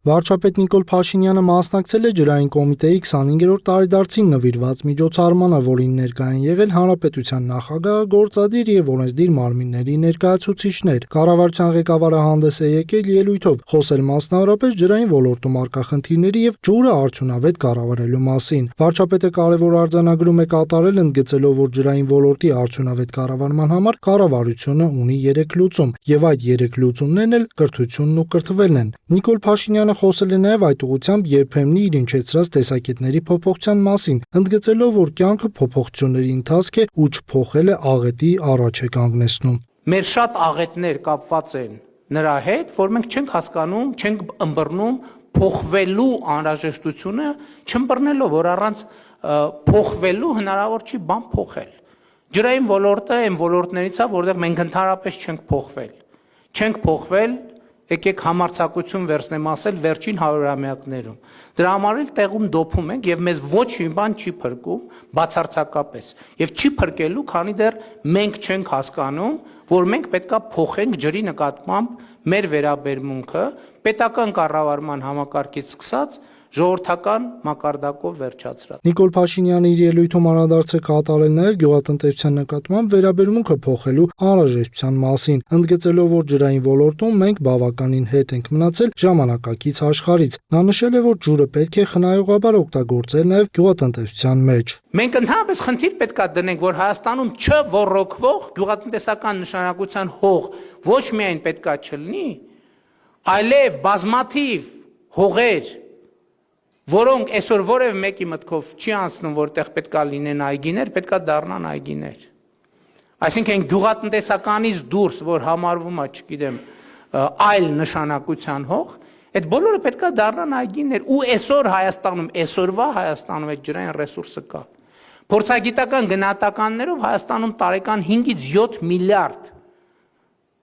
Վարչապետ Նիկոլ Փաշինյանը մասնակցել է ջրային կոմիտեի 25-րդ տարեդարձին նվիրված միջոցառմանը, որին ներկա են եղել հանրապետության նախագահը, գործադիր եւ օրենսդիր մարմինների ներկայացուցիչներ։ Կառավարության ղեկավարը հանդես է եկել ելույթով, խոսել մասնավորապես ջրային ոլորտում առկա խնդիրների եւ ջուրը արդյունավետ կառավարելու մասին։ Վարչապետը կարևոր արձանագրում է կատարել, ընդգծելով, որ ջրային ոլորտի արդյունավետ կառավարման համար կառավարությունը ունի 3 լուծում, եւ այդ 3 լուծումներն էլ կրթությունն ու կրթվելն են։ Նիկոլ Փաշինյանը խոսել է նաև այդ ուղղությամբ երբեմնի իր ինչեցրած տեսակետների փոփոխության մասին, ընդգծելով, որ կյանքը փոփոխությունների ընթացք է ու չփոխելը աղետի առաջ է կանգնեցնում։ Մեր շատ աղետներ կապված են նրա հետ, որ մենք չենք հասկանում, չենք ըմբռնում փոխվելու անհրաժեշտությունը, չըմբռնելով, որ առանց փոխվելու հնարավոր չի բան փոխել։ Ջրային ոլորտը այն ոլորտներից է, որտեղ մենք ընդհանրապես չենք փոխվել։ Չենք փոխվել, եկեք համարձակություն վերցնեմ ասել վերջին 100-ամյակներում։ Դրա համար էլ տեղում դոփում ենք եւ մեզ ոչ մի բան չի փրկում բացարձակապես։ Եվ չի փրկելու, քանի դեռ մենք չենք հասկանում, որ մենք պետքա փոխենք ջրի նկատմամբ մեր վերաբերմունքը պետական կառավարման համակարգից սկսած ժողովրդական մակարդակով վերջացրած։ Նիկոլ Փաշինյանը իր ելույթում անդրադարձ է կատարել նաև գյուղատնտեսության նկատմամբ վերաբերմունքը փոխելու անհրաժեշտության մասին, ընդգծելով, որ ջրային ոլորտում մենք բավականին հետ ենք մնացել ժամանակակից աշխարհից։ Նա նշել է, որ ջուրը պետք է խնայողաբար օգտագործել նաև գյուղատնտեսության մեջ։ Մենք ընդհանրապես խնդիր պետքա դնենք, որ Հայաստանում չոռոգվող գյուղատնտեսական նշանակության հող ոչ միայն պետքա չլինի, այլև բազմաթիվ հողեր, որոնք այսօր որևէ մեկի մտքով չի անցնում, որտեղ պետքա լինեն այգիներ, պետքա դառնան այգիներ։ Այսինքն գյուղատնտեսականից դուրս, որ համարվում է, չգիտեմ, այլ նշանակության հող, այդ բոլորը պետքա դառնան այգիներ, ու այսօր Հայաստանում, այսօրվա Հայաստանում այդ ջրային ռեսուրսը կա։ Փորձագիտական գնահատականներով Հայաստանում տարեկան 5-ից 7 միլիարդ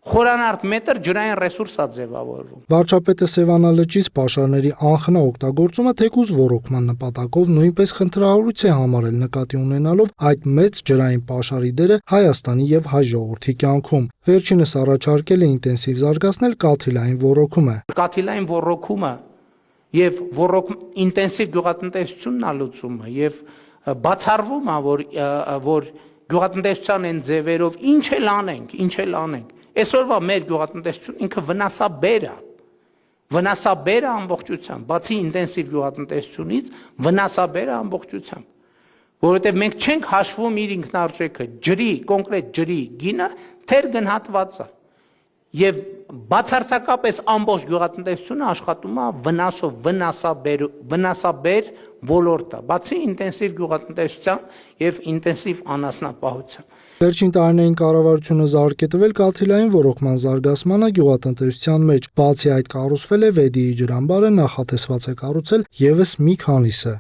խորանարդ մետր ջրային ռեսուրս է ձևավորվում։ Վարչապետը Սևանա լճից պաշարների անխնա օգտագործումը թեկուզ ոռոգման նպատակով նույնպես խնդրահարույց է համարել, նկատի ունենալով այդ մեծ ջրային պաշարի դերը Հայաստանի եւ հայ ժողովրդի կյանքում։ Վերջինս առաջարկել է ինտենսիվ զարգացնել կաթիլային ոռոգումը։ Կաթիլային ոռոգումը եւ ինտենսիվ գյուղատնտեսությունն է լուծումը եւ բացառվում է, որ գյուղատնտեսության են ձևերով ինչ էլ անենք։ Այսօրվա մեր գյուղատնտեսություն ինքը վնասաբեր է ամբողջությամբ, բացի ինտենսիվ գյուղատնտեսությունից վնասաբեր է ամբողջությամբ, որովհետև մենք չենք հաշվում իր ինքնարժեքը, կոնկրետ ջրի գինը թեր գնահատված է, եւ բացարձակապես ամբողջ գյուղատնտեսությունը աշխատում է վնասաբեր ոլորտ է, բացի ինտենսիվ գյուղատնտեսության եւ ինտենսիվ անասնապահությամբ։ Վերջին տարիներին կառավարությունը զարկ է տվել կաթիլային ոռոգման զարգացմանը գյուղատնտեսության մեջ, բացի այդ կառուցվել է Վեդիի ջրամբարը, նախատեսված է կառուցել եւս մի քանիսը։